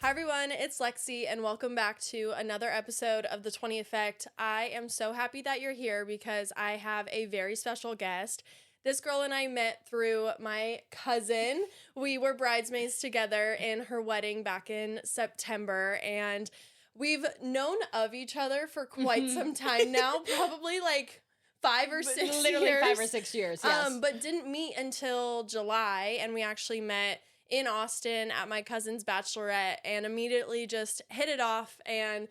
Hi everyone, it's Lexi and welcome back to another episode of The 20 Effect. I am so happy that you're here because I have a very special guest. This girl and I met through my cousin. We were bridesmaids together in her wedding back in September, and we've known of each other for quite some time now, probably like 5 or 6 years. Literally 5 or 6 years, yes. But didn't meet until July, and we actually met in Austin at my cousin's bachelorette and immediately just hit it off and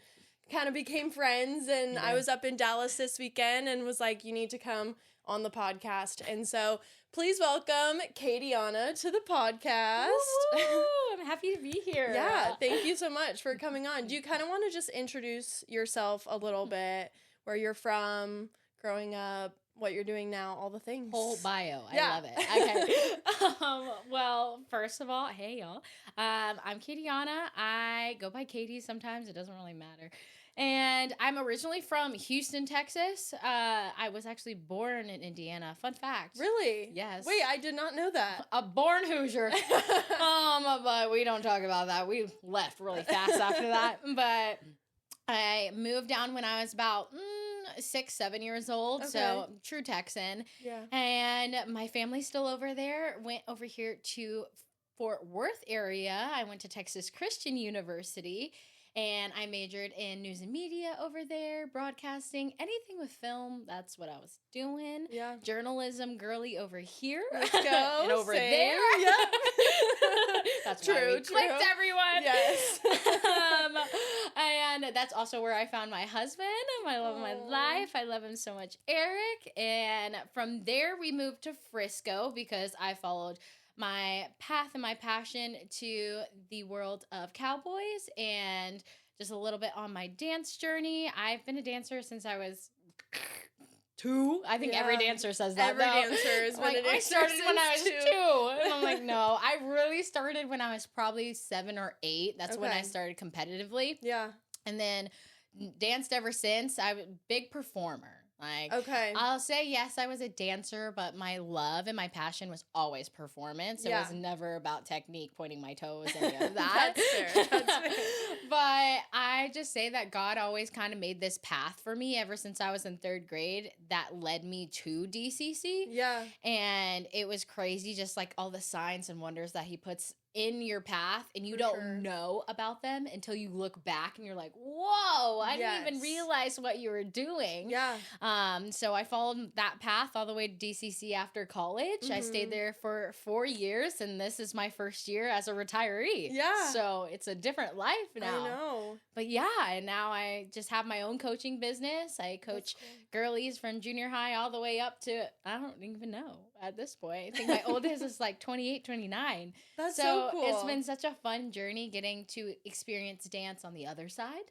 kind of became friends. And yeah. I was up in Dallas this weekend and was like, you need to come on the podcast. And so please welcome KayDianna to the podcast. Woo! I'm happy to be here. Yeah, thank you so much for coming on. Do you kind of want to just introduce yourself a little bit, where you're from, growing up, what you're doing now, all the things? Whole bio. I love it. Okay. Well, first of all, hey, y'all. I'm KayDianna. I go by Katie sometimes. It doesn't really matter. And I'm originally from Houston, Texas. I was actually born in Indiana. Fun fact. Really? Yes. Wait, I did not know that. A born Hoosier. But we don't talk about that. We left really fast after that. But I moved down when I was about 6, 7 years old. Okay. So true Texan. Yeah. And my family's still over there. Went over here to Fort Worth area. I went to Texas Christian University. And I majored in news and media over there, broadcasting, anything with film. That's what I was doing. Yeah. Journalism girly over here. Let's go. And over Same. there. Yeah. That's true, why we clicked, everyone. Yes. And that's also where I found my husband. I love my life. I love him so much, Eric. And from there, we moved to Frisco because I followed my path and my passion to the world of cowboys and just a little bit on my dance journey. I've been a dancer since I was 2. I think every dancer says that. Every dancer has been a dancer. I started when I was 2. And I'm like, no, I really started when I was probably 7 or 8. That's when I started competitively. Yeah. And then danced ever since. I'm a big performer. Like, okay. I'll say, yes, I was a dancer, but my love and my passion was always performance. It was never about technique, pointing my toes, any of that. That's fair. That's fair. But I just say that God always kind of made this path for me ever since I was in 3rd grade that led me to DCC. Yeah. And it was crazy, just like all the signs and wonders that he puts in your path, and you don't know about them until you look back and you're like, whoa, I didn't even realize what you were doing. Yeah. So I followed that path all the way to DCC after college. Mm-hmm. I stayed there for 4 years, and this is my first year as a retiree. Yeah. So it's a different life now. I know. But yeah, and now I just have my own coaching business. I coach girlies from junior high all the way up to, I don't even know at this point. I think my oldest is like 28, 29. That's so cool. It's been such a fun journey getting to experience dance on the other side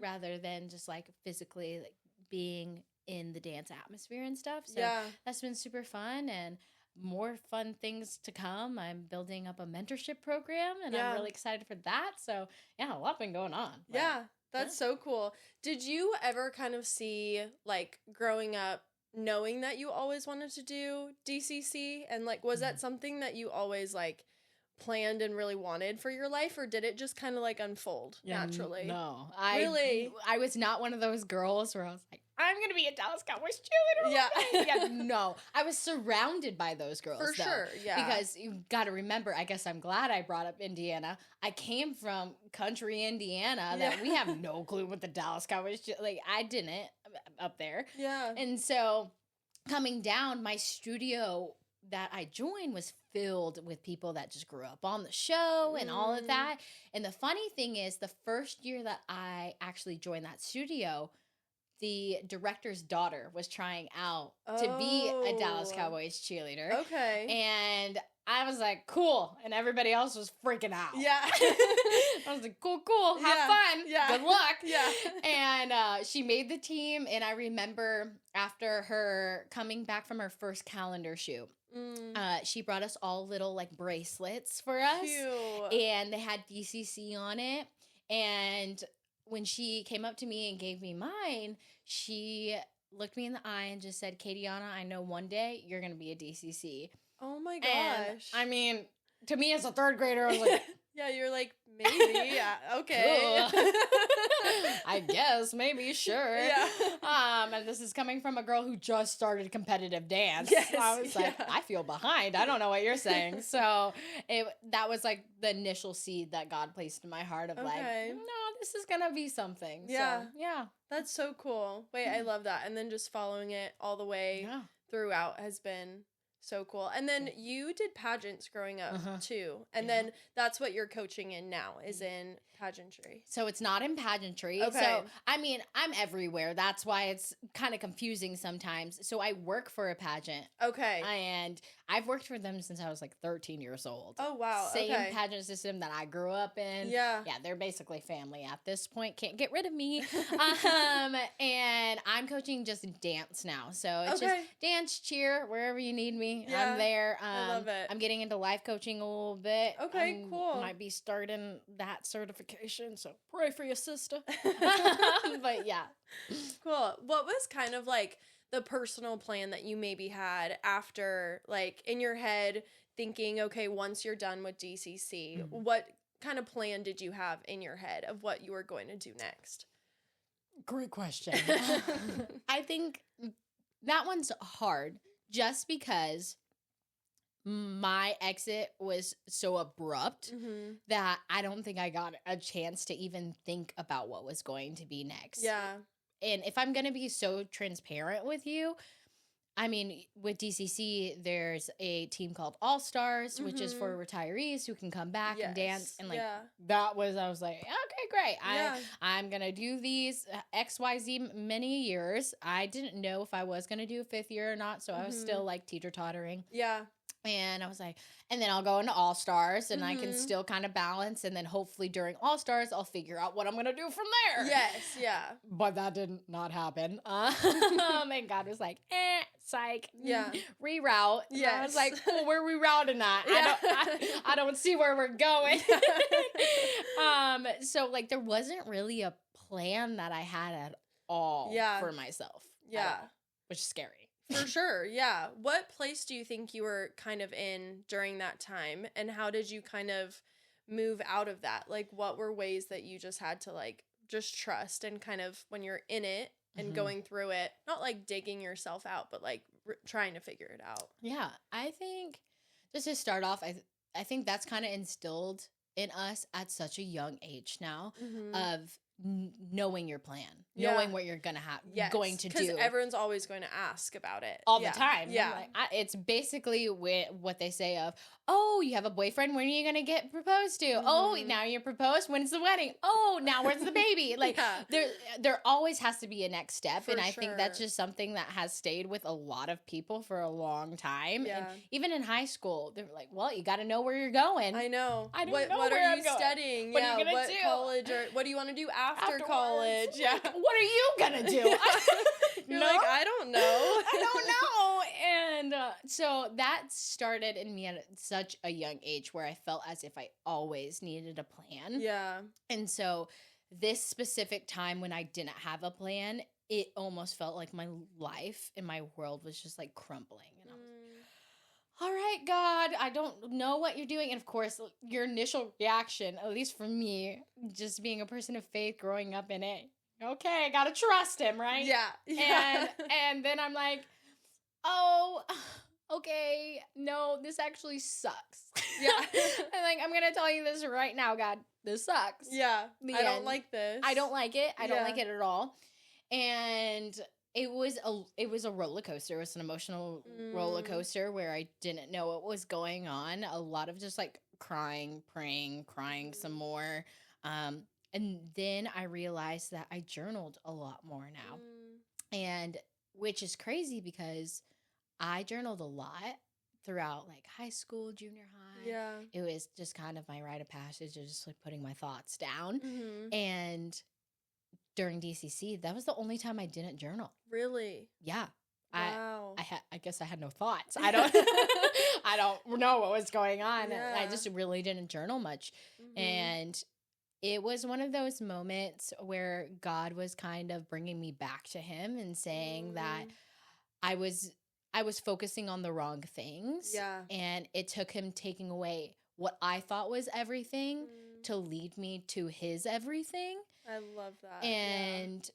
rather than just like physically like being in the dance atmosphere and stuff. So that's been super fun, and more fun things to come. I'm building up a mentorship program, and I'm really excited for that. So yeah, a lot been going on. Yeah, that's so cool. Did you ever kind of see, like, growing up, knowing that you always wanted to do DCC, and like, was that something that you always like planned and really wanted for your life, or did it just kind of like unfold naturally? No, I was not one of those girls where I was like, I'm gonna be a Dallas Cowboys cheerleader. Yeah. No, I was surrounded by those girls for sure. Yeah, because you got to remember. I guess I'm glad I brought up Indiana. I came from country Indiana that we have no clue what the Dallas Cowboys like. I didn't up there. Yeah, and so coming down, my studio that I joined was filled with people that just grew up on the show and all of that. And the funny thing is, the first year that I actually joined that studio, the director's daughter was trying out to be a Dallas Cowboys cheerleader. Okay. And I was like, cool. And everybody else was freaking out. Yeah. I was like, cool. Have fun. Yeah. Good luck. Yeah. And she made the team. And I remember after her coming back from her first calendar shoot, she brought us all little like bracelets for us. Cute. And they had DCC on it. And when she came up to me and gave me mine, she looked me in the eye and just said, KayDianna, I know one day you're going to be a DCC. Oh my gosh. And, I mean, to me as a 3rd grader, I was like, Yeah, you're like, maybe. Yeah, okay. Cool. I guess, maybe, sure. Yeah. And this is coming from a girl who just started competitive dance. Yes, So I was like, yeah. I feel behind. I don't know what you're saying. So that was like the initial seed that God placed in my heart of like, Okay. no, this is gonna be something. Yeah. So, yeah. That's so cool. Wait, I love that. And then just following it all the way Yeah. throughout has been so cool. And then you did pageants growing up too. And Yeah. then that's what you're coaching in now, is in pageantry. So it's not in pageantry. Okay. So, I mean, I'm everywhere. That's why it's kind of confusing sometimes. So I work for a pageant. Okay. And I've worked for them since I was like 13 years old. Oh, wow. Same okay. pageant system that I grew up in. Yeah. Yeah, they're basically family at this point. Can't get rid of me. And I'm coaching just dance now. So it's just dance, cheer, wherever you need me. Yeah. I'm there. I love it. I'm getting into life coaching a little bit. Okay, cool. Might be starting that certification, so pray for your sister. But yeah. Cool. What was kind of like the personal plan that you maybe had after, like, in your head thinking, okay, once you're done with DCC, what kind of plan did you have in your head of what you were going to do next? Great question. I think that one's hard just because my exit was so abrupt that I don't think I got a chance to even think about what was going to be next. Yeah. And if I'm going to be so transparent with you, I mean, with DCC, there's a team called All Stars, which is for retirees who can come back and dance. And like, I was like, okay, great. I'm going to do these XYZ many years. I didn't know if I was going to do a fifth year or not. So I was still like teeter-tottering. Yeah. And I was like, and then I'll go into All Stars and I can still kind of balance. And then hopefully during All Stars, I'll figure out what I'm going to do from there. Yes, yeah. But that did not happen. And God was like, psych. Yeah. Reroute. Yes. I was like, cool, we're rerouting that. Yeah. I don't see where we're going. So like there wasn't really a plan that I had at all for myself. Yeah. Which is scary. For sure, yeah. What place do you think you were kind of in during that time, and how did you kind of move out of that? Like, what were ways that you just had to, like, just trust and kind of, when you're in it and going through it, not, like, digging yourself out, but, like, trying to figure it out? Yeah, I think, just to start off, I think that's kind of instilled in us at such a young age now of knowing your plan, knowing what you're going to do. Because everyone's always going to ask about it. All the time. Yeah. Like, it's basically what they say of, oh, you have a boyfriend, when are you going to get proposed to? Oh, now you're proposed, when's the wedding? Oh, now where's the baby? Like, there always has to be a next step. And I think that's just something that has stayed with a lot of people for a long time. Yeah. And even in high school, they're like, well, you got to know where you're going. I know. I don't what, know what where are I'm you going. studying? What are you gonna do? College, or what do you want to do after college? Yeah. Like, what are you gonna do? You're like, I don't know. I don't know. And so that started in me at such a young age where I felt as if I always needed a plan. Yeah. And so this specific time when I didn't have a plan, it almost felt like my life and my world was just like crumbling. And I was all right, God, I don't know what you're doing. And of course, your initial reaction, at least for me, just being a person of faith growing up in it, okay, I gotta trust him, right? Yeah. And then I'm like, oh, okay, no, this actually sucks. Yeah. And like, I'm gonna tell you this right now, God, this sucks. Yeah. I don't like this. I don't like it. I don't like it at all. And it was a roller coaster. It was an emotional roller coaster where I didn't know what was going on. A lot of just like crying, praying, crying some more. And then I realized that I journaled a lot more now. And which is crazy because I journaled a lot throughout like high school, junior high. Yeah. It was just kind of my rite of passage of just like putting my thoughts down. And during DCC, that was the only time I didn't journal. Really? Yeah. Wow. I guess I had no thoughts. I don't I don't know what was going on. Yeah. I just really didn't journal much. And it was one of those moments where God was kind of bringing me back to him and saying that I was focusing on the wrong things. Yeah. And it took him taking away what I thought was everything to lead me to his everything. I love that. And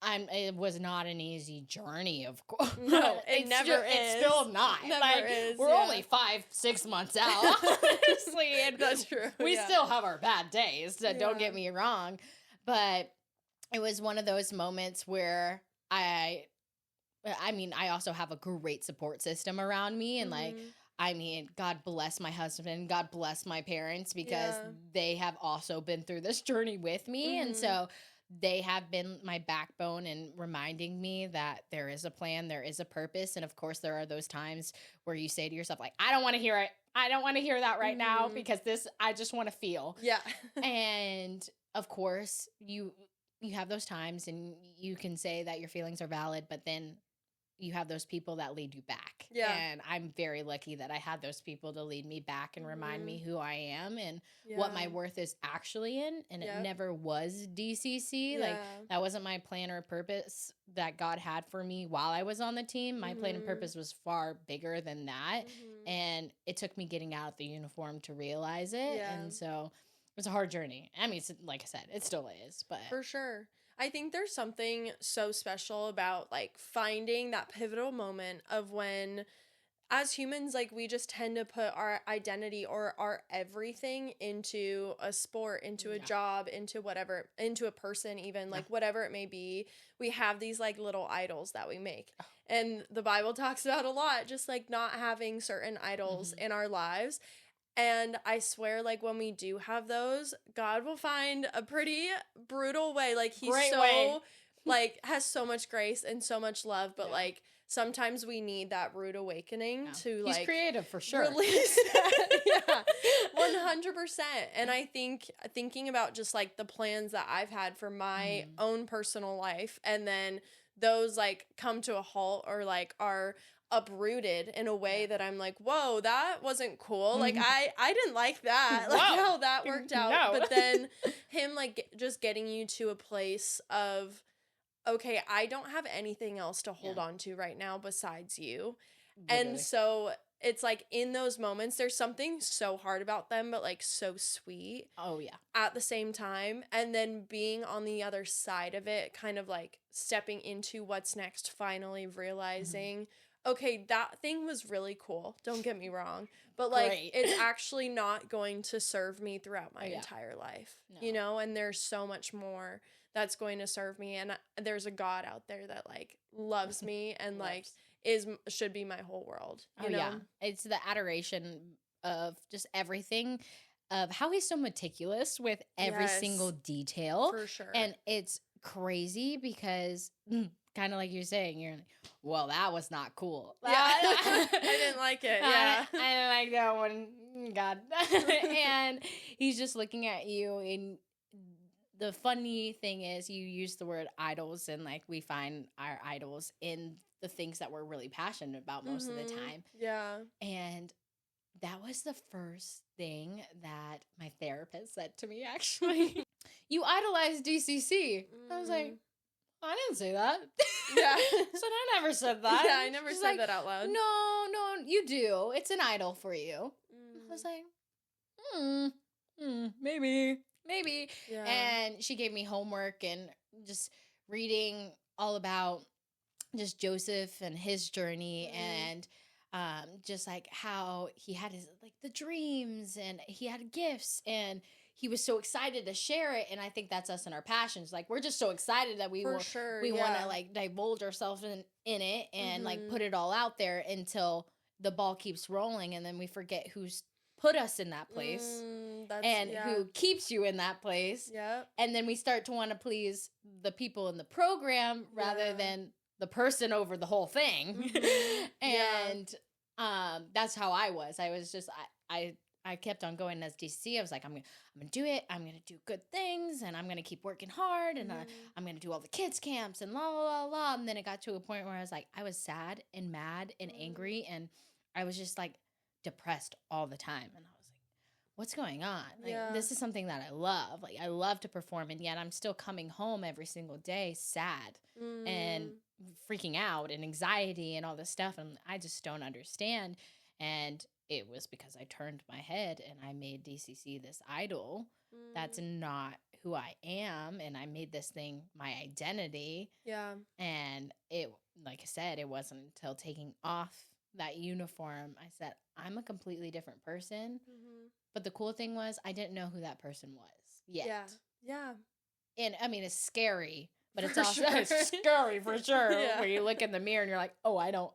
it was not an easy journey, of course. No, it never is. It's still not. Never is. We're only 5-6 months out, honestly. And that's true. We still have our bad days, so don't get me wrong. But it was one of those moments where I also have a great support system around me. And God bless my husband. God bless my parents, because they have also been through this journey with me. And so they have been my backbone in reminding me that there is a plan, there is a purpose. And of course, there are those times where you say to yourself, like, I don't want to hear it. I don't want to hear that right now, because I just want to feel. Yeah. And of course, you have those times and you can say that your feelings are valid, but then you have those people that lead you back. Yeah. And I'm very lucky that I had those people to lead me back and remind me who I am and what my worth is actually in. And it never was DCC. Like, that wasn't my plan or purpose that God had for me while I was on the team. My plan and purpose was far bigger than that. And it took me getting out of the uniform to realize it. Yeah. And so it was a hard journey. I mean, like I said, it still is, but for sure. I think there's something so special about like finding that pivotal moment of when, as humans, like we just tend to put our identity or our everything into a sport, into a job, into whatever, into a person, even like whatever it may be. We have these like little idols that we make. And the Bible talks about a lot, just like not having certain idols in our lives. And I swear, like, when we do have those, God will find a pretty brutal way. Like, he's like, has so much grace and so much love. But, like, sometimes we need that rude awakening to, like... He's creative, for sure. Release that. 100%. And I think, thinking about just, like, the plans that I've had for my own personal life, and then those, like, come to a halt or, like, are... uprooted in a way that I'm like, whoa, that wasn't cool. Like, I didn't like that, like how that worked out. No. But then him, like, just getting you to a place of, okay, I don't have anything else to hold on to right now besides you. Literally. And so it's like in those moments, there's something so hard about them, but like so sweet. Oh, yeah. At the same time. And then being on the other side of it, kind of like stepping into what's next, finally realizing, okay, that thing was really cool. Don't get me wrong. But, like, it's actually not going to serve me throughout my entire life. No. You know? And there's so much more that's going to serve me. And there's a God out there that, like, loves me and, like, should be my whole world. You know? Yeah. It's the adoration of just everything, of how he's so meticulous with every single detail. For sure. And it's crazy because... kind of like you're saying, you're like, well, that was not cool. Yeah. I didn't like it. Yeah. I didn't like that one. God. And he's just looking at you. And the funny thing is, you use the word idols, and like we find our idols in the things that we're really passionate about most of the time. Yeah. And that was the first thing that my therapist said to me, actually. You idolize DCC. I was like, I didn't say that. Yeah. So I never said that. Yeah, I never said that out loud. No, you do. It's an idol for you. I was like, maybe. Yeah. And she gave me homework and just reading all about just Joseph and his journey and just like how he had his, like the dreams and he had gifts and he was so excited to share it. And I think that's us and our passions. Like, we're just so excited that we want to like divulge ourselves in it and like put it all out there until the ball keeps rolling. And then we forget who's put us in that place who keeps you in that place. Yep. And then we start to want to please the people in the program rather than the person over the whole thing. And that's how I was. I was just, I kept on going as DC. I was like, I'm gonna do it. I'm gonna do good things, and I'm gonna keep working hard, and I'm gonna do all the kids camps and la la la la. And then it got to a point where I was like, I was sad and mad and angry, and I was just like depressed all the time. And I was like, what's going on? Like, this is something that I love. Like, I love to perform, and yet I'm still coming home every single day sad and freaking out and anxiety and all this stuff, and I just don't understand. And it was because I turned my head and I made DCC this idol. That's not who I am. And I made this thing my identity. Yeah. And it, like I said, it wasn't until taking off that uniform, I said, I'm a completely different person. But the cool thing was, I didn't know who that person was yet. Yeah. Yeah. And I mean, it's scary, but it's For also sure. it's scary for sure. Yeah. Where you look in the mirror and you're like, oh, I don't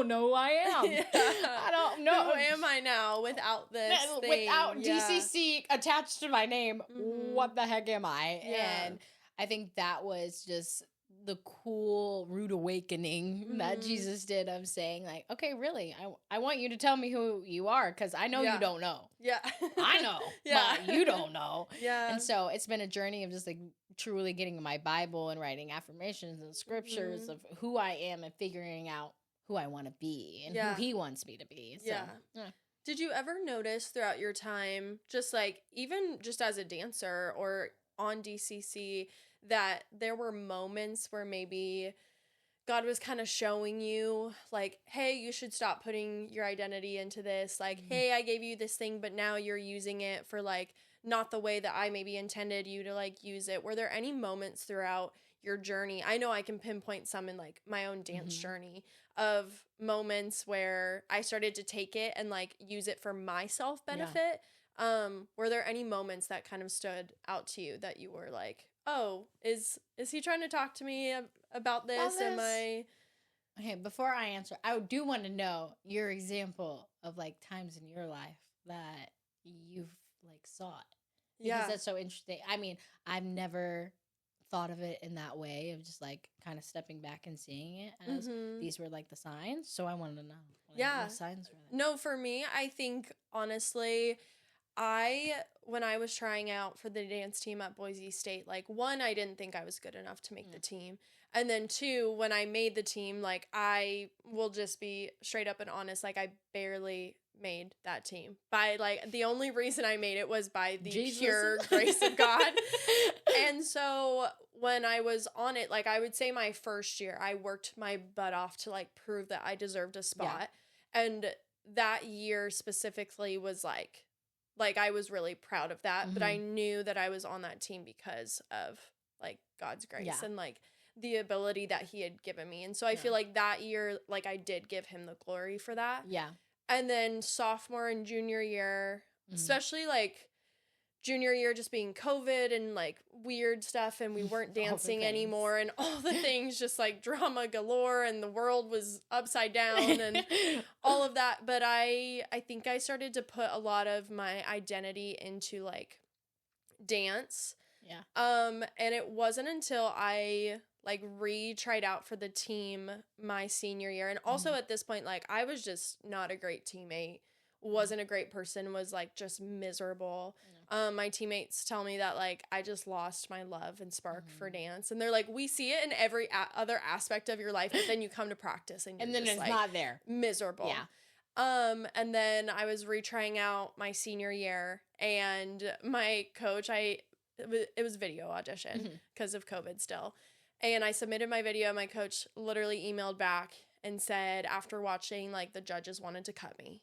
know who I am. Yeah. I don't know. Who am I now without this thing? Without DCC attached to my name, what the heck am I? Yeah. And I think that was just the cool rude awakening that Jesus did of saying like, okay, really, I want you to tell me who you are, because I know you don't know. Yeah. I know, but you don't know. Yeah. And so it's been a journey of just like truly getting my Bible and writing affirmations and scriptures of who I am and figuring out who I want to be and who he wants me to be. So, yeah. Did you ever notice throughout your time, just like even just as a dancer or on DCC, that there were moments where maybe God was kind of showing you like, hey, you should stop putting your identity into this. Like, hey, I gave you this thing, but now you're using it for like not the way that I maybe intended you to like use it. Were there any moments throughout your journey? I know I can pinpoint some in like my own dance journey of moments where I started to take it and like use it for my self benefit. Were there any moments that kind of stood out to you that you were like, oh, is he trying to talk to me about this? Am I... Okay, before I answer, I do want to know your example of like times in your life that you've like saw it. Because that's so interesting. I mean, I've never thought of it in that way of just like kind of stepping back and seeing it as these were like the signs. So I wanted to know what signs were they. No, for me, I think honestly, when I was trying out for the dance team at Boise State, like, one, I didn't think I was good enough to make the team. And then two, when I made the team, like, I will just be straight up and honest, like, I barely made that team. By, like, the only reason I made it was by the pure grace of God. And so when I was on it, like, I would say my first year, I worked my butt off to, like, prove that I deserved a spot. Yeah. And that year specifically was, like, I was really proud of that, but I knew that I was on that team because of, like, God's grace and, like, the ability that he had given me. And so I feel like that year, like, I did give him the glory for that. Yeah. And then sophomore and junior year, especially, like, junior year just being COVID and, like, weird stuff, and we weren't dancing anymore, and all the things, just, like, drama galore, and the world was upside down, and all of that. But I think I started to put a lot of my identity into, like, dance. Yeah. And it wasn't until I, like, tried out for the team my senior year, and also at this point, like, I was just not a great teammate, wasn't a great person, was, like, just miserable. My teammates tell me that, like, I just lost my love and spark for dance. And they're like, we see it in every other aspect of your life, but then you come to practice and you're then just, it's like, not there. Miserable. Yeah. And then I was retrying out my senior year, and my coach, it was video audition because of COVID still. And I submitted my video. My coach literally emailed back and said, after watching, like, the judges wanted to cut me.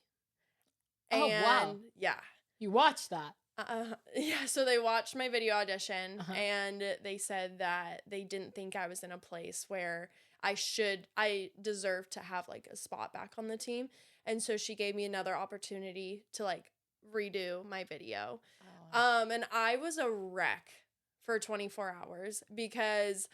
Oh, wow. Yeah. You watched that? Yeah, so they watched my video audition, and they said that they didn't think I was in a place where I deserved to have, like, a spot back on the team. And so she gave me another opportunity to, like, redo my video. Oh. And I was a wreck for 24 hours because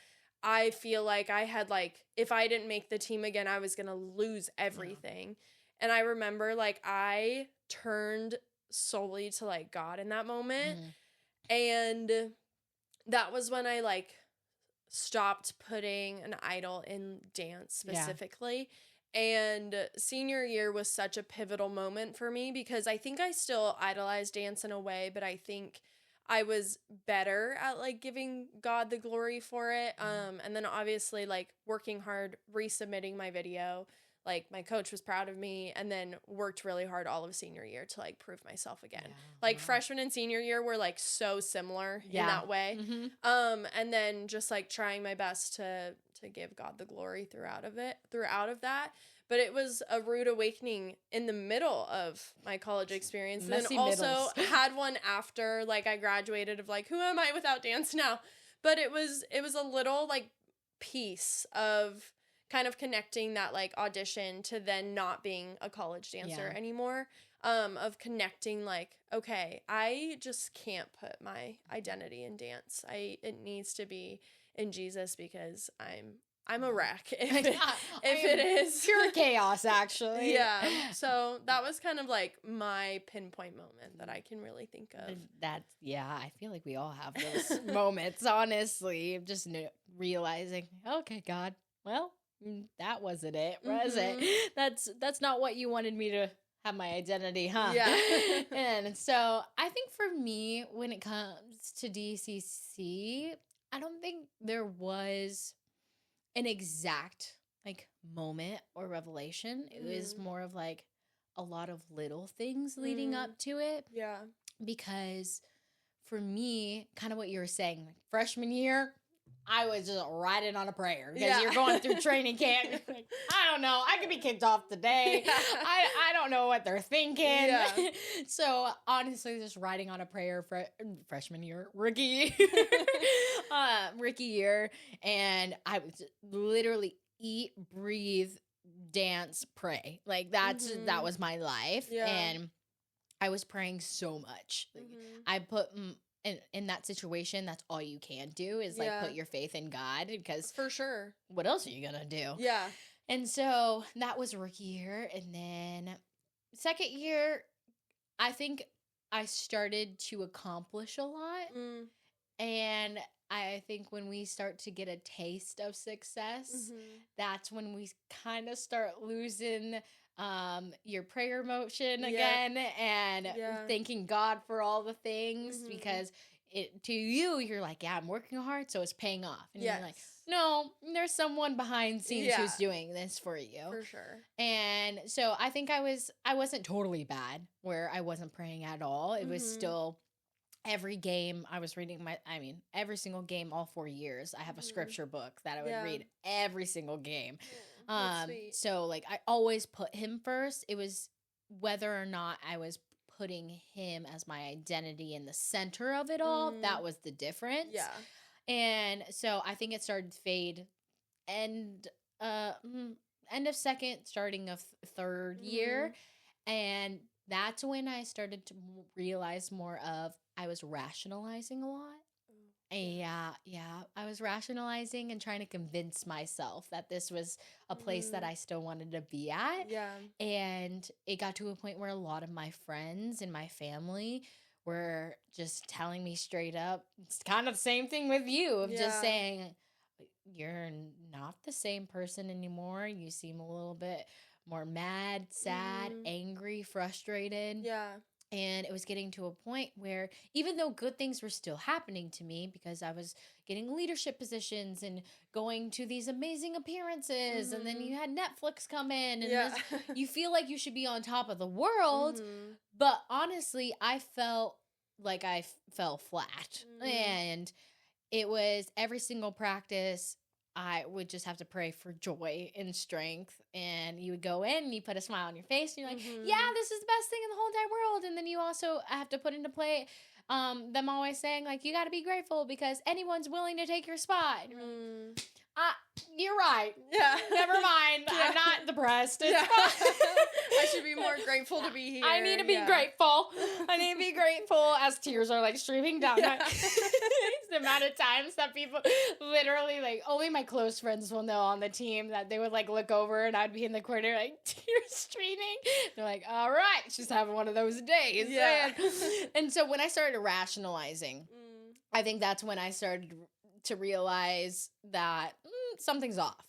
I feel like I had, like, if I didn't make the team again, I was going to lose everything. Yeah. And I remember, like, I turned solely to, like, God in that moment. And that was when I, like, stopped putting an idol in dance specifically. Yeah. And senior year was such a pivotal moment for me because I think I still idolized dance in a way, but I think I was better at, like, giving God the glory for it. And then obviously, like, working hard, resubmitting my video. Like, my coach was proud of me, and then worked really hard all of senior year to, like, prove myself again. Yeah, like, freshman and senior year were, like, so similar in that way. And then just, like, trying my best to to give God the glory throughout of that. But it was a rude awakening in the middle of my college experience. And Messy then also middles. had one after, like, I graduated, of like, who am I without dance now? But it was a little, like, piece of kind of connecting that, like, audition to then not being a college dancer anymore. Of connecting, like, okay, I just can't put my identity in dance. It needs to be in Jesus, because I'm a wreck if it is pure chaos, actually. Yeah. So that was kind of like my pinpoint moment that I can really think of. I feel like we all have those moments, honestly, of just realizing, okay, God, well, that wasn't it, was it? That's not what you wanted me to have my identity, huh? Yeah. And so I think for me, when it comes to DCC, I don't think there was an exact like moment or revelation. It was more of like a lot of little things leading up to it. Yeah. Because for me, kind of what you were saying, like freshman year, I was just riding on a prayer because you're going through training camp. Like, I don't know. I could be kicked off today. Yeah. I don't know what they're thinking. Yeah. So honestly, just riding on a prayer for freshman year, rookie year. And I was literally eat, breathe, dance, pray. Like that was my life. Yeah. And I was praying so much. Like, I put... in that situation, that's all you can do is like put your faith in God, because for sure, what else are you gonna do? Yeah. And so that was rookie year. And then second year, I think I started to accomplish a lot. And I think when we start to get a taste of success, that's when we kind of start losing your prayer motion again, and thanking God for all the things, because to you, you're like, yeah, I'm working hard, so it's paying off. And you're like, no, there's someone behind scenes who's doing this for you. For sure. And so I think I wasn't totally bad where I wasn't praying at all. It was still every game I was reading every single game, all 4 years, I have a scripture book that I would read every single game. So like I always put him first. It was whether or not I was putting him as my identity in the center of it all. That was the difference. Yeah. And so I think it started to fade end of second, starting of third year. And that's when I started to realize more of I was rationalizing a lot. Yeah, I was rationalizing and trying to convince myself that this was a place that I still wanted to be at. Yeah. And it got to a point where a lot of my friends and my family were just telling me straight up, it's kind of the same thing with you, of just saying, you're not the same person anymore. You seem a little bit more mad, sad, angry, frustrated. Yeah. And it was getting to a point where even though good things were still happening to me, because I was getting leadership positions and going to these amazing appearances, and then you had Netflix come in, and you feel like you should be on top of the world. But honestly, I felt like I fell flat. And it was every single practice, I would just have to pray for joy and strength. And you would go in and you put a smile on your face and you're like, yeah, this is the best thing in the whole entire world. And then you also have to put into play them always saying, like, you got to be grateful because anyone's willing to take your spot. And you're like, you're right. Yeah. Never mind. I'm not depressed. It's fine. I should be more grateful to be here. I need to be grateful. I need to be grateful as tears are like streaming down. It's the amount of times that people literally, like, only my close friends will know on the team that they would like look over and I'd be in the corner like tears streaming. They're like, all right, she's having one of those days. Yeah. And so when I started rationalizing, I think that's when I started to realize that something's off.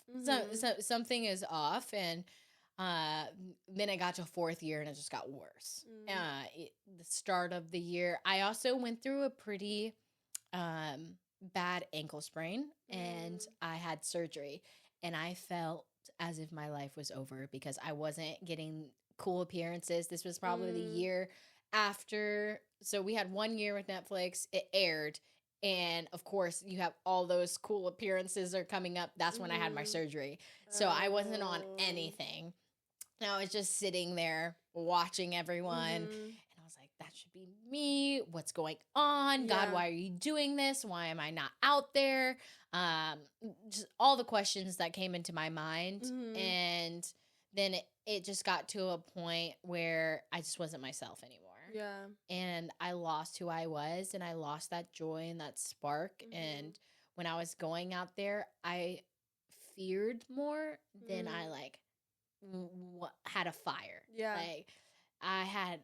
Something is off. And then I got to fourth year and it just got worse. The start of the year, I also went through a pretty bad ankle sprain and I had surgery. And I felt as if my life was over because I wasn't getting cool appearances. This was probably the year after. So we had 1 year with Netflix. It aired. And of course, you have all those cool appearances are coming up. That's when I had my surgery. So I wasn't on anything. And I was just sitting there watching everyone. And I was like, that should be me. What's going on? God, why are you doing this? Why am I not out there? Just all the questions that came into my mind. And then it just got to a point where I just wasn't myself anymore. Yeah. And I lost who I was, and I lost that joy and that spark. And when I was going out there, I feared more than I had a fire. Yeah. Like I had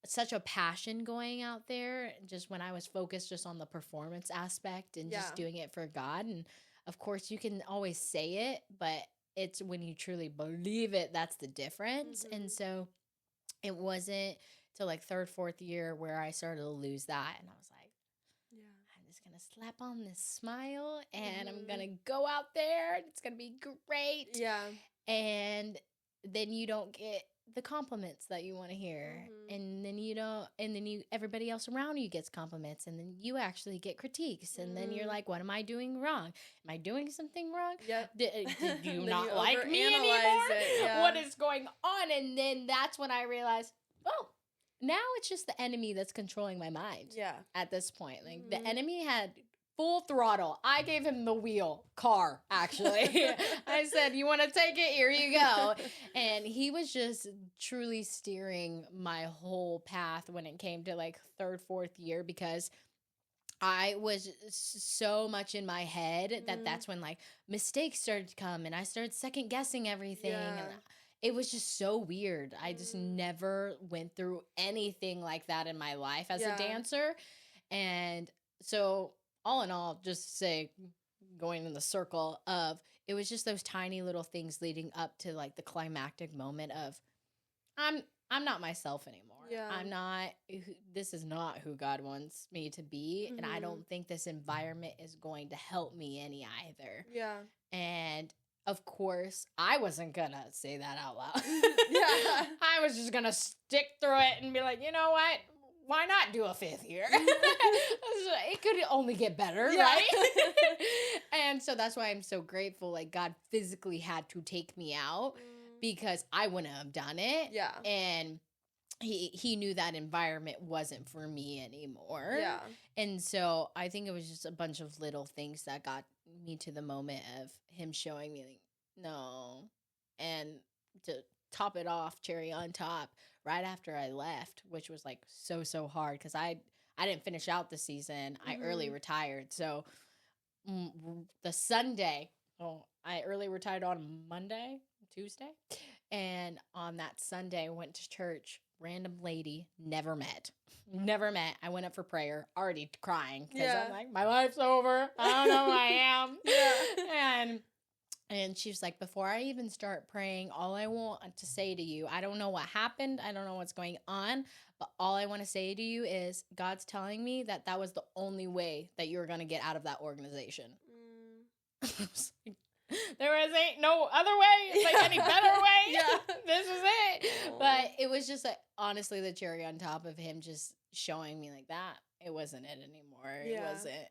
such a passion going out there just when I was focused just on the performance aspect and just doing it for God. And of course you can always say it, but it's when you truly believe it, that's the difference. And so it wasn't till like third, fourth year where I started to lose that. And I was like, I'm just going to slap on this smile and I'm going to go out there and it's going to be great. Yeah. And then you don't get the compliments that you want to hear. And then you don't, and then everybody else around you gets compliments, and then you actually get critiques. And then you're like, what am I doing wrong? Am I doing something wrong? Yep. Did you not like me anymore? What is going on? And then that's when I realized, oh, now it's just the enemy that's controlling my mind. Yeah. At this point, like the enemy had full throttle. I gave him the car, actually. I said, you want to take it? Here you go. And he was just truly steering my whole path when it came to like third, fourth year, because I was so much in my head that that's when like mistakes started to come and I started second guessing everything. Yeah. And it was just so weird. I just never went through anything like that in my life as a dancer. And so all in all, just to say, going in the circle of, it was just those tiny little things leading up to like the climactic moment of, I'm not myself anymore. Yeah. This is not who God wants me to be. And I don't think this environment is going to help me any either. Yeah. And of course, I wasn't going to say that out loud. I was just going to stick through it and be like, you know what? Why not do a fifth year? It could only get better, right? And so that's why I'm so grateful. Like God physically had to take me out because I wouldn't have done it. Yeah. And he knew that environment wasn't for me anymore. Yeah. And so I think it was just a bunch of little things that got me to the moment of him showing me like, no. And to top it off, cherry on top, right after I left, which was like so hard because I didn't finish out the season. I early retired. So the Sunday, I early retired on Tuesday. And on that Sunday, I went to church. Random lady, never met. I went up for prayer, already crying because I'm like, my life's over. I don't know who I am. And she was like, before I even start praying, all I want to say to you, I don't know what happened. I don't know what's going on. But all I want to say to you is God's telling me that was the only way that you were going to get out of that organization. I was like, ain't no other way. It's like any better way. This is it. Aww. But it was just like, honestly, the cherry on top of him just showing me like that. It wasn't it anymore. It wasn't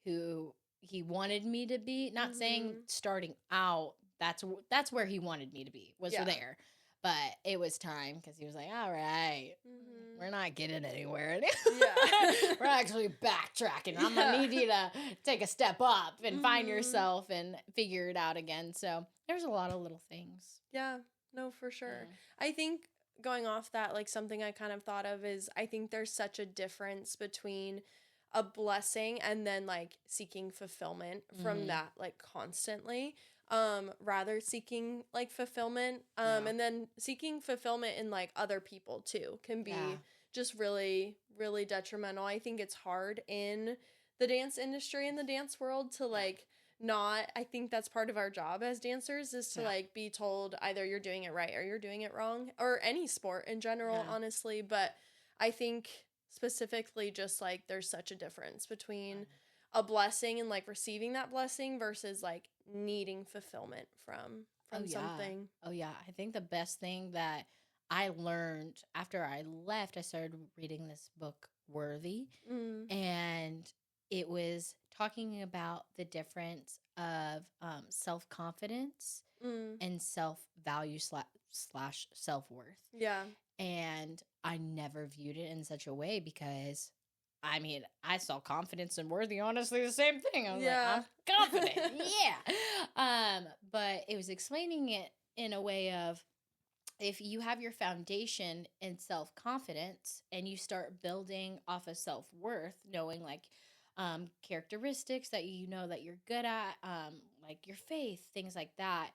who he wanted me to be. Not saying starting out, that's where he wanted me to be, was there. But it was time because he was like, all right, we're not getting anywhere. We're actually backtracking. I'm going to need you to take a step up and find yourself and figure it out again. So there's a lot of little things. Yeah, no, for sure. I think going off that, like something I kind of thought of is I think there's such a difference between a blessing and then like seeking fulfillment from that like constantly. Rather seeking like fulfillment and then seeking fulfillment in like other people too can be just really, really detrimental. I think it's hard in the dance industry and the dance world to like not, I think that's part of our job as dancers is to like be told either you're doing it right or you're doing it wrong, or any sport in general, honestly. But I think specifically just like there's such a difference between a blessing and like receiving that blessing versus like needing fulfillment from something. Oh yeah. I think the best thing that I learned after I left, I started reading this book, Worthy. And it was talking about the difference of self-confidence and self-value slash self-worth. Yeah. And I never viewed it in such a way because, I mean, I saw confidence and worthy, honestly, the same thing. I was like, I'm confident. Yeah. But it was explaining it in a way of, if you have your foundation in self-confidence and you start building off of self-worth, knowing like characteristics that you know that you're good at, like your faith, things like that,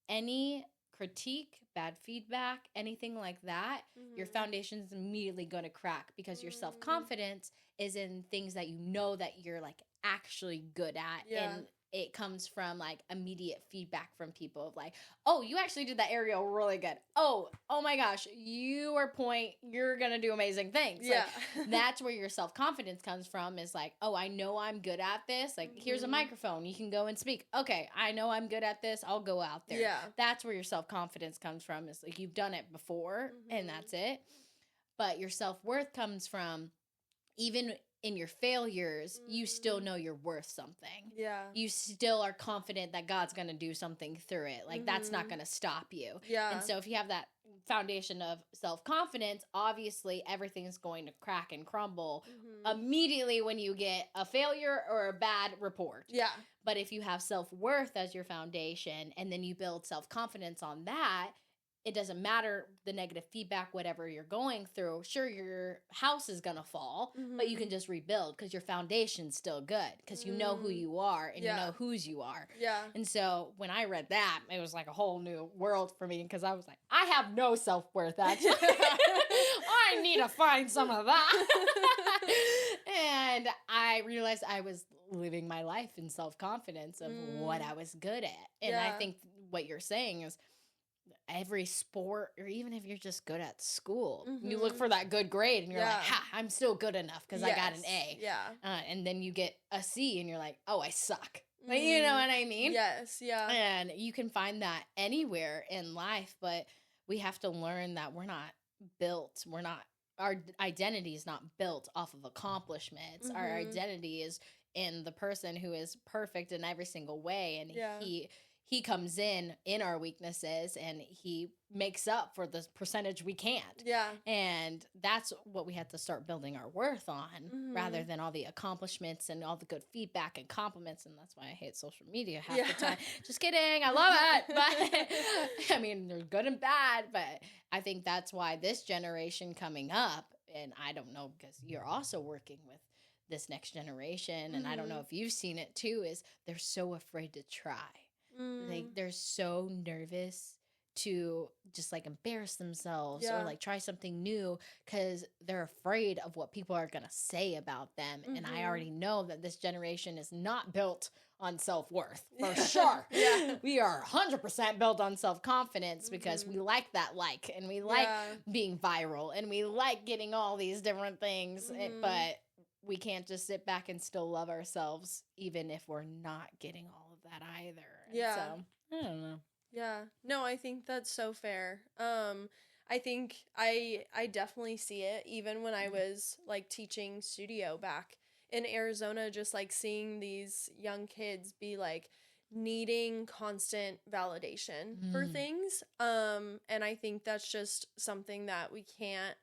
any critique, bad feedback, anything like that, your foundation is immediately going to crack because your self-confidence is in things that you know that you're like actually good at. And it comes from like immediate feedback from people of like, oh, you actually did that aerial really good. Oh my gosh, you're going to do amazing things. Yeah. Like, that's where your self-confidence comes from, is like, oh, I know I'm good at this. Like, here's a microphone. You can go and speak. Okay, I know I'm good at this. I'll go out there. Yeah. That's where your self-confidence comes from, is like you've done it before and that's it. But your self-worth comes from, even in your failures, you still know you're worth something. Yeah. You still are confident that God's going to do something through it. Like, that's not going to stop you. Yeah. And so if you have that foundation of self-confidence, obviously everything's going to crack and crumble immediately when you get a failure or a bad report. Yeah. But if you have self-worth as your foundation and then you build self-confidence on that, it doesn't matter the negative feedback, whatever you're going through. Sure, your house is going to fall, but you can just rebuild because your foundation's still good because you know who you are and you know whose you are. Yeah. And so when I read that, it was like a whole new world for me because I was like, I have no self-worth, actually. I need to find some of that. And I realized I was living my life in self-confidence of what I was good at. And I think what you're saying is, every sport, or even if you're just good at school, you look for that good grade and you're like, ha, I'm still good enough because I got an A. Yeah. And then you get a C and you're like, oh, I suck. Like, you know what I mean? Yes. Yeah. And you can find that anywhere in life, but we have to learn that our identity is not built off of accomplishments. Our identity is in the person who is perfect in every single way. And he comes in our weaknesses and he makes up for the percentage we can't. Yeah. And that's what we have to start building our worth on rather than all the accomplishments and all the good feedback and compliments. And that's why I hate social media half the time. Just kidding. I love it. But I mean, they're good and bad, but I think that's why this generation coming up, and I don't know, because you're also working with this next generation, and I don't know if you've seen it too, is they're so afraid to try. Like, they're so nervous to just like embarrass themselves or like try something new because they're afraid of what people are going to say about them. And I already know that this generation is not built on self-worth for sure. We are 100% built on self-confidence because we like that and we like being viral and we like getting all these different things, but we can't just sit back and still love ourselves even if we're not getting all of that either. Yeah. So, I don't know. Yeah. No, I think that's so fair. I think I definitely see it even when I was like teaching studio back in Arizona, just like seeing these young kids be like needing constant validation for things. And I think that's just something that we can't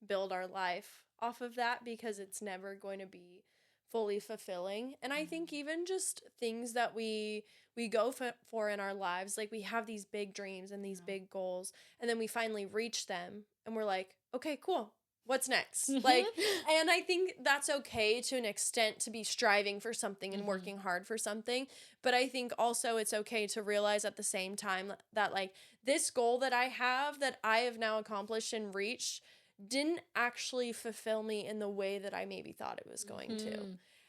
build our life off of that because it's never going to be fully fulfilling. And I think even just things that we go for in our lives, like we have these big dreams and these big goals, and then we finally reach them and we're like, okay, cool, what's next? Like, and I think that's okay to an extent to be striving for something and working hard for something, but I think also it's okay to realize at the same time that like this goal that I have now accomplished and reached didn't actually fulfill me in the way that I maybe thought it was going to.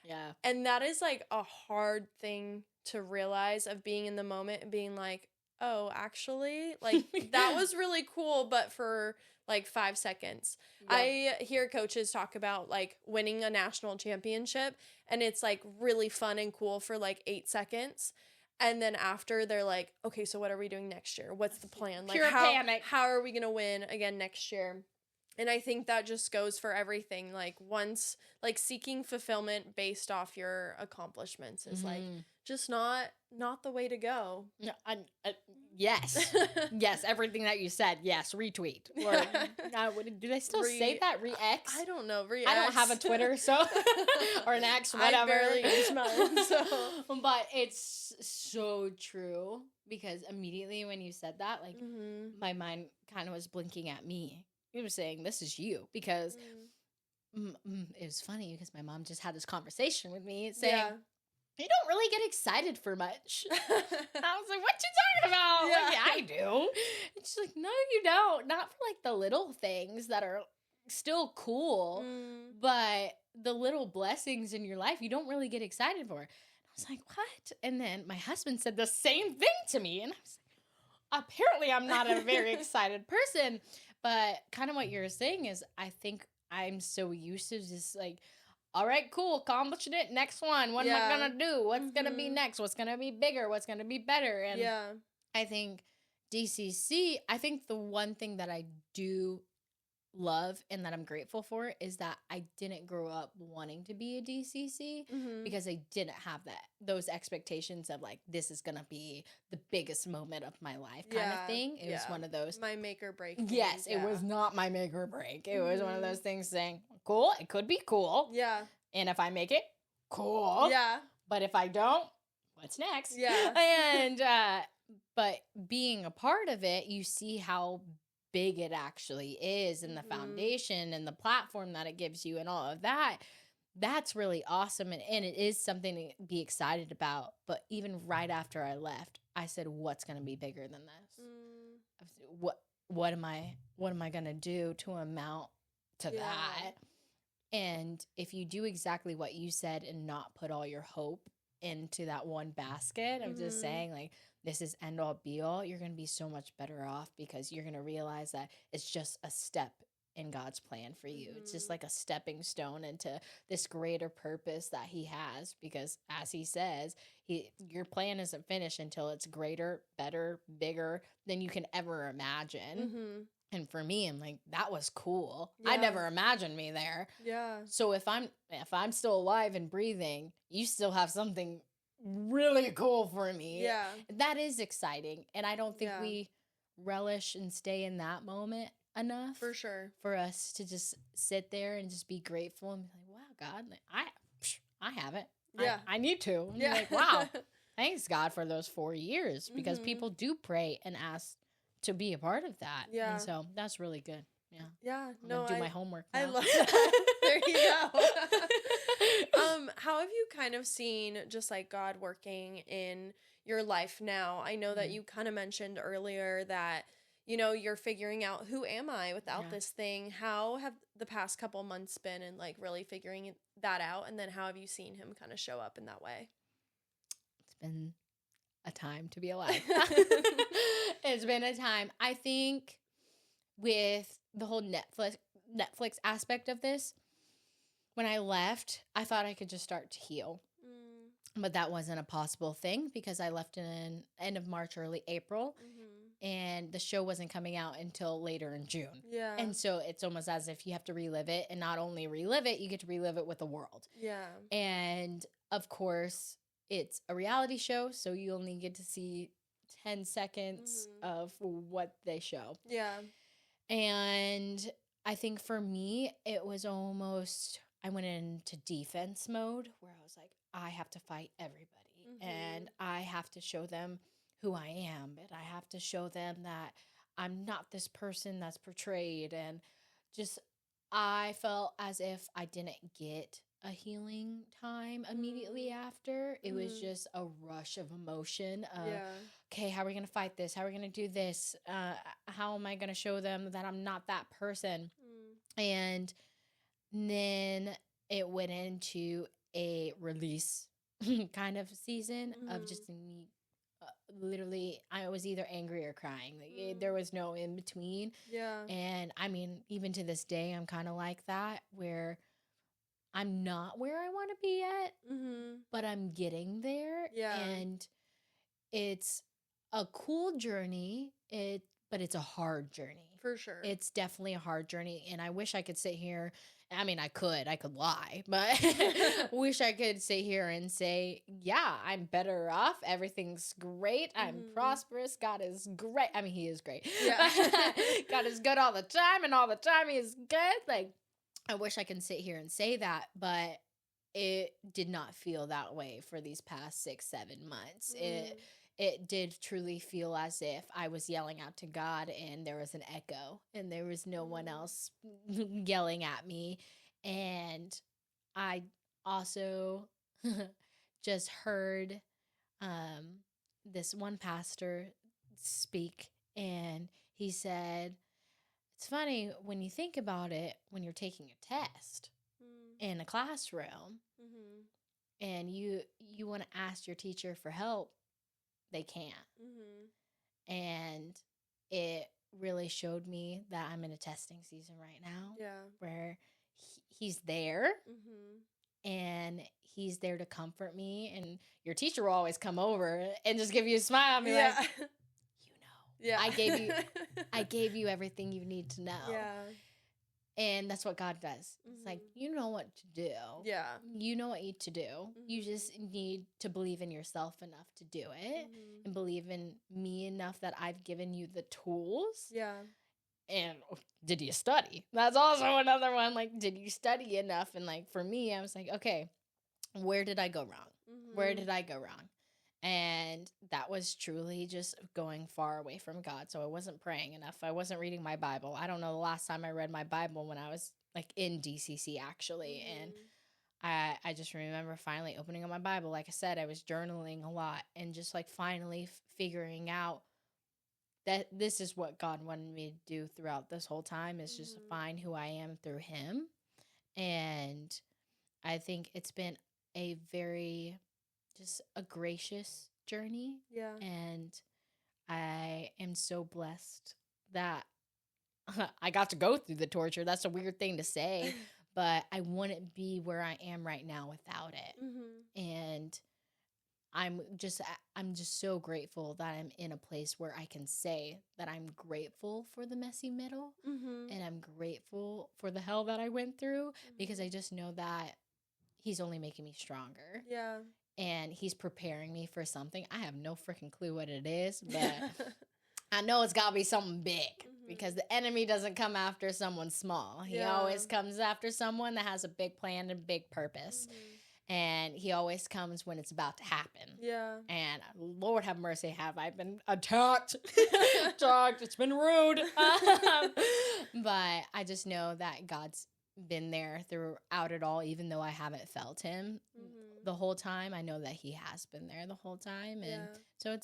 Yeah. And that is like a hard thing to realize, of being in the moment and being like, oh, actually, like that was really cool, but for like 5 seconds. Yeah. I hear coaches talk about like winning a national championship and it's like really fun and cool for like 8 seconds. And then after they're like, okay, so what are we doing next year? What's the plan? Like pure panic. How are we going to win again next year? And I think that just goes for everything. Like once, like seeking fulfillment based off your accomplishments is like just not the way to go. No, yes. Yes, everything that you said. Yes, retweet. Or do they still say that? Re-X? I don't know. Re-X. I don't have a Twitter, so or an X, whatever. I barely use mine, so. But it's so true because immediately when you said that, like my mind kind of was blinking at me. It was saying, "This is you," because it was funny because my mom just had this conversation with me saying, "You don't really get excited for much." I was like, "What you talking about?" Yeah. Like, yeah, I do. And she's like, "No, you don't. Not for like the little things that are still cool, but the little blessings in your life, you don't really get excited for." And I was like, "What?" And then my husband said the same thing to me, and I was like, "Apparently, I'm not a very excited person." But kind of what you're saying is, I think I'm so used to just like, all right, cool, accomplishing it. Next one. What am I going to do? What's going to be next? What's going to be bigger? What's going to be better? And I think DCC, I think the one thing that I do love and that I'm grateful for is that I didn't grow up wanting to be a DCC because I didn't have those expectations of like, this is going to be the biggest moment of my life kind of thing. It was one of those. My make or break. Yes, it was not my make or break. It was one of those things saying, cool, it could be cool. Yeah. And if I make it, cool. Yeah. But if I don't, what's next? Yeah. And, but being a part of it, you see how big it actually is and the foundation and the platform that it gives you and all of that. That's really awesome. And it is something to be excited about. But even right after I left, I said, what's going to be bigger than this? What am I going to do to amount to that? And if you do exactly what you said and not put all your hope into that one basket of just saying like, this is end all be all, you're going to be so much better off because you're going to realize that it's just a step in God's plan for you. It's just like a stepping stone into this greater purpose that he has, because as he says, your plan isn't finished until it's greater, better, bigger than you can ever imagine. And for me, I'm like, that was cool. I never imagined me there. Yeah. So if I'm still alive and breathing, you still have something really cool for me. Yeah. That is exciting. And I don't think we relish and stay in that moment enough. For sure. For us to just sit there and just be grateful and be like, wow, God, I haven't. Yeah. I need to. And you're like, wow, thanks God for those 4 years, because people do pray and ask to be a part of that. Yeah. And so that's really good. Yeah. Yeah. I'm gonna do my homework now. I love that. There you go. How have you kind of seen just like God working in your life now? I know that you kind of mentioned earlier that, you know, you're figuring out, who am I without this thing? How have the past couple months been in like really figuring that out? And then how have you seen him kind of show up in that way? It's been a time to be alive. It's been a time. I think with the whole Netflix aspect of this, when I left, I thought I could just start to heal. But that wasn't a possible thing because I left in end of March, early April. And the show wasn't coming out until later in June. Yeah. And so it's almost as if you have to relive it. And not only relive it, you get to relive it with the world. Yeah. And of course, it's a reality show, so you only get to see 10 seconds of what they show. Yeah. And I think for me, it was almost, I went into defense mode where I was like, I have to fight everybody. And I have to show them who I am. And I have to show them that I'm not this person that's portrayed. And just, I felt as if I didn't get a healing time immediately after. It was just a rush of emotion of, okay, how are we going to fight this? How are we going to do this? How am I going to show them that I'm not that person? And then it went into a release kind of season of just me. Literally, I was either angry or crying. Like, there was no in between. Yeah. And I mean, even to this day, I'm kind of like that, where I'm not where I want to be at, but I'm getting there. Yeah. And it's a cool journey. But but it's a hard journey. For sure. It's definitely a hard journey. And I wish I could sit here. I mean, I could lie, but wish I could sit here and say, yeah, I'm better off. Everything's great. I'm prosperous. God is great. I mean, he is great. Yeah. God is good all the time, and all the time he is good. Like, I wish I can sit here and say that, but it did not feel that way for these past 6-7 months. It did truly feel as if I was yelling out to God and there was an echo and there was no one else yelling at me. And I also just heard this one pastor speak, and he said, it's funny when you think about it, when you're taking a test in a classroom and you want to ask your teacher for help, they can't. And it really showed me that I'm in a testing season right now. Yeah. Where he's there and he's there to comfort me. And your teacher will always come over and just give you a smile and be like, you know, yeah. I gave you everything you need to know. Yeah. And that's what God does. It's like, you know what to do. Yeah. You know what to do. You just need to believe in yourself enough to do it and believe in me enough that I've given you the tools. Yeah. And did you study? That's also another one. Like, did you study enough? And like, for me, I was like, okay, where did I go wrong? Where did I go wrong? And that was truly just going far away from God. So I wasn't praying enough. I wasn't reading my Bible. I don't know the last time I read my Bible, when I was like in DCC actually. And I just remember finally opening up my Bible. Like I said, I was journaling a lot and just like finally figuring out that this is what God wanted me to do throughout this whole time, is just to find who I am through him. And I think it's been a very just a gracious journey. Yeah. And I am so blessed that I got to go through the torture. That's a weird thing to say, but I wouldn't be where I am right now without it. And I'm just so grateful that I'm in a place where I can say that I'm grateful for the messy middle and I'm grateful for the hell that I went through, because I just know that he's only making me stronger. Yeah. And he's preparing me for something. I have no freaking clue what it is, but I know it's got to be something big, because the enemy doesn't come after someone small. He always comes after someone that has a big plan and big purpose. And he always comes when it's about to happen. Yeah. And Lord have mercy, have I been attacked? It's been rude. But I just know that God's been there throughout it all, even though I haven't felt him the whole time. I know that he has been there the whole time. And so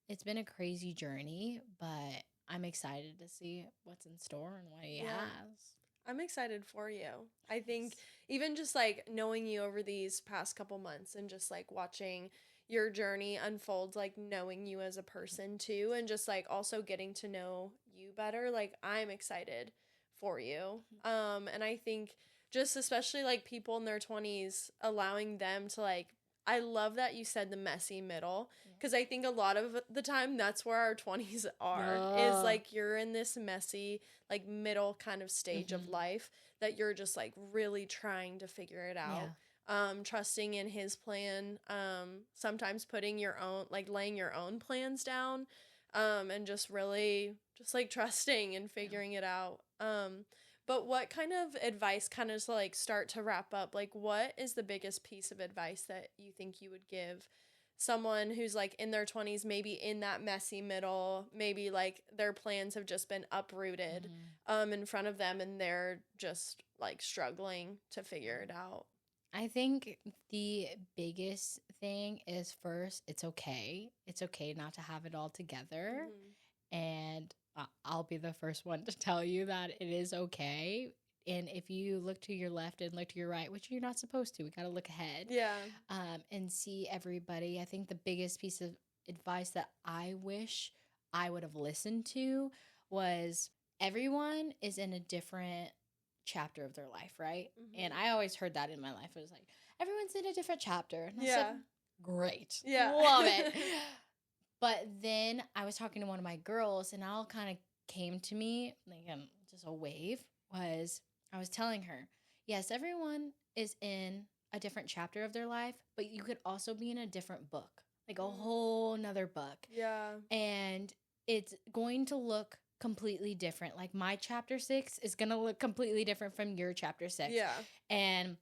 it's been a crazy journey, but I'm excited to see what's in store and what he has. I'm excited for you. I think even just like knowing you over these past couple months and just like watching your journey unfold, like knowing you as a person too, and just like also getting to know you better, like I'm excited for you. And I think just especially like people in their 20s, allowing them to like, I love that you said the messy middle, because I think a lot of the time that's where our 20s are, is like you're in this messy like middle kind of stage of life that you're just like really trying to figure it out. Trusting in his plan, sometimes putting your own, like laying your own plans down, and just really just like trusting and figuring it out. But what kind of advice, kind of to like start to wrap up, like what is the biggest piece of advice that you think you would give someone who's like in their 20s, maybe in that messy middle, maybe like their plans have just been uprooted in front of them and they're just like struggling to figure it out? I think the biggest thing is, first, it's okay. It's okay not to have it all together. And I'll be the first one to tell you that it is okay. And if you look to your left and look to your right, which you're not supposed to, we got to look ahead. And see everybody. I think the biggest piece of advice that I wish I would have listened to was, everyone is in a different chapter of their life, right? And I always heard that in my life. It was like, everyone's in a different chapter. And I said, great. Love it. But then I was talking to one of my girls, and I'll kind of came to me, like just a wave, was I was telling her, yes, everyone is in a different chapter of their life, but you could also be in a different book, like a whole nother book. Yeah. And it's going to look completely different. Like my chapter 6 is going to look completely different from your chapter 6. Yeah. And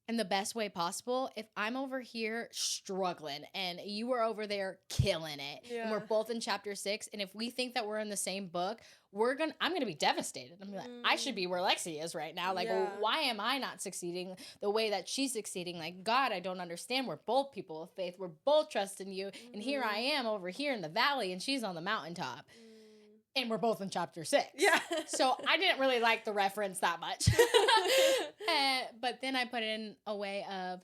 in the best way possible, if I'm over here struggling and you are over there killing it, and we're both in chapter 6, and if we think that we're in the same book, I'm gonna be devastated. I'm like, I should be where Lexi is right now. Like, why am I not succeeding the way that she's succeeding? Like, God, I don't understand. We're both people of faith. We're both trusting you. And here I am over here in the valley, and she's on the mountaintop. And we're both in chapter 6. Yeah. So I didn't really like the reference that much. But then I put in a way of,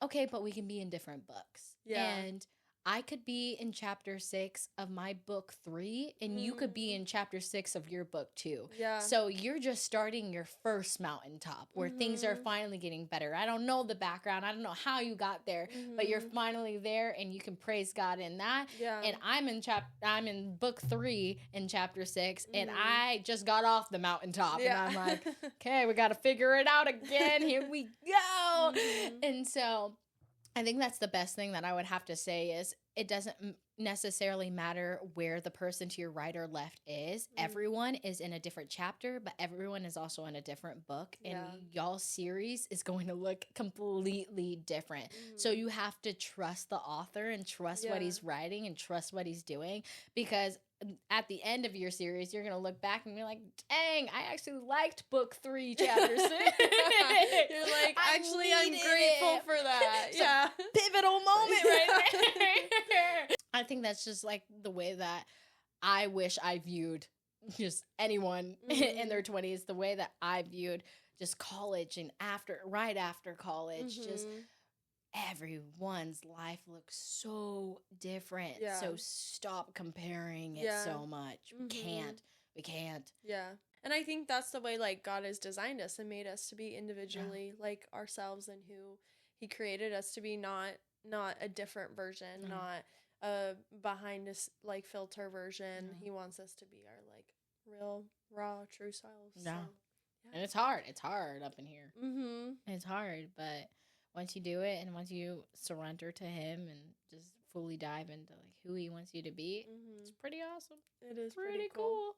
okay, but we can be in different books. Yeah. And I could be in chapter 6 of my book 3, and you could be in chapter 6 of your book 2. Yeah. So you're just starting your first mountaintop where things are finally getting better. I don't know the background. I don't know how you got there, but you're finally there, and you can praise God in that. Yeah. And I'm in book 3 in chapter 6, and I just got off the mountaintop, and I'm like, okay, we got to figure it out again. Here we go. And so I think that's the best thing that I would have to say is it doesn't necessarily matter where the person to your right or left is. Everyone is in a different chapter, but everyone is also in a different book. And y'all's series is going to look completely different. So you have to trust the author and trust what he's writing and trust what he's doing, because at the end of your series, you're going to look back and be like, dang, I actually liked book 3, chapter 6. You're like, actually, I'm grateful for that. It's a pivotal moment right there. I think that's just like the way that I wish I viewed just anyone in their 20s, the way that I viewed just college and right after college, just everyone's life looks so different. So stop comparing it so much. We can't. Yeah. And I think that's the way, like, God has designed us and made us to be individually like ourselves, and who he created us to be, not a different version, not a behind us like filter version. He wants us to be our like real, raw, true selves. Yeah. So, And it's hard up in here. It's hard, but once you do it and once you surrender to him and just fully dive into like who he wants you to be, it's pretty awesome. It is pretty cool.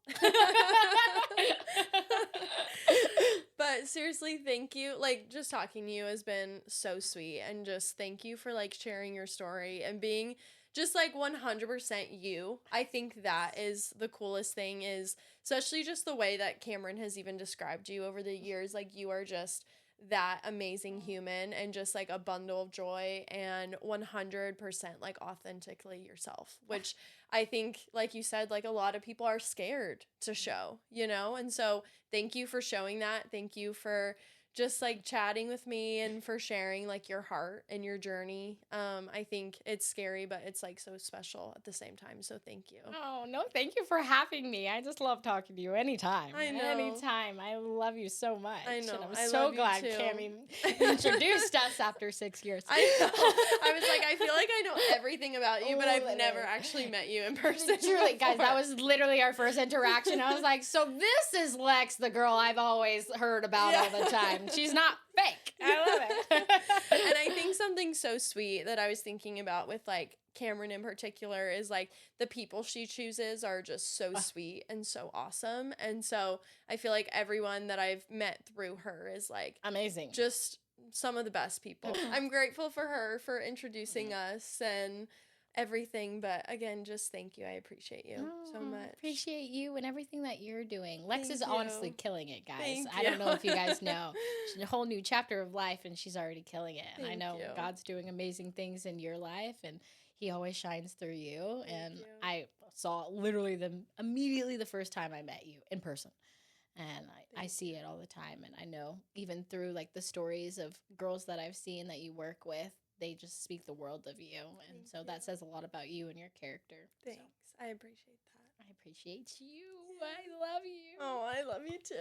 But seriously, thank you. Like, just talking to you has been so sweet, and just thank you for like sharing your story and being just like 100% you. I think that is the coolest thing, is especially just the way that Camryn has even described you over the years. Like, you are just that amazing human and just like a bundle of joy and 100% like authentically yourself, which I think, like you said, like a lot of people are scared to show, you know? And so thank you for showing that. Thank you for just like chatting with me and for sharing like your heart and your journey. I think it's scary, but it's like so special at the same time. So thank you. Oh, no, thank you for having me. I just love talking to you anytime. I know. Anytime. I love you so much. I know. And I'm I so love you glad too. Cammy introduced us after 6 years. I know. I was like, I feel like I know everything about you, but I've never actually met you in person. Truly, guys, before. that was literally our first interaction. I was like, so this is Lex, the girl I've always heard about all the time. She's not fake. I love it. And I think something so sweet that I was thinking about with like Camryn in particular is like the people she chooses are just so sweet and so awesome. And so I feel like everyone that I've met through her is like amazing. Just some of the best people. I'm grateful for her for introducing us and everything, but again, just thank you. I appreciate you so much. Appreciate you and everything that you're doing. Lex Thank is you. honestly killing it, guys. Thank I you. don't know if you guys know. She's a whole new chapter of life, and she's already killing it. And I Thank know you. God's doing amazing things in your life, and he always shines through you. Thank And you. I saw literally immediately the first time I met you in person. And I see it all the time. And I know even through like the stories of girls that I've seen that you work with, they just speak the world of you. And Thank so you. that says a lot about you and your character. Thanks. I appreciate that. I I appreciate you. I love you. Oh, I love you too.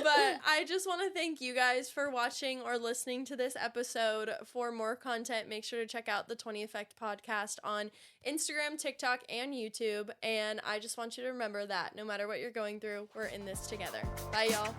But I just want to thank you guys for watching or listening to this episode. For more content, make sure to check out the 20 Effect podcast on Instagram, TikTok, and YouTube. And I just want you to remember that no matter what you're going through, we're in this together. Bye, y'all.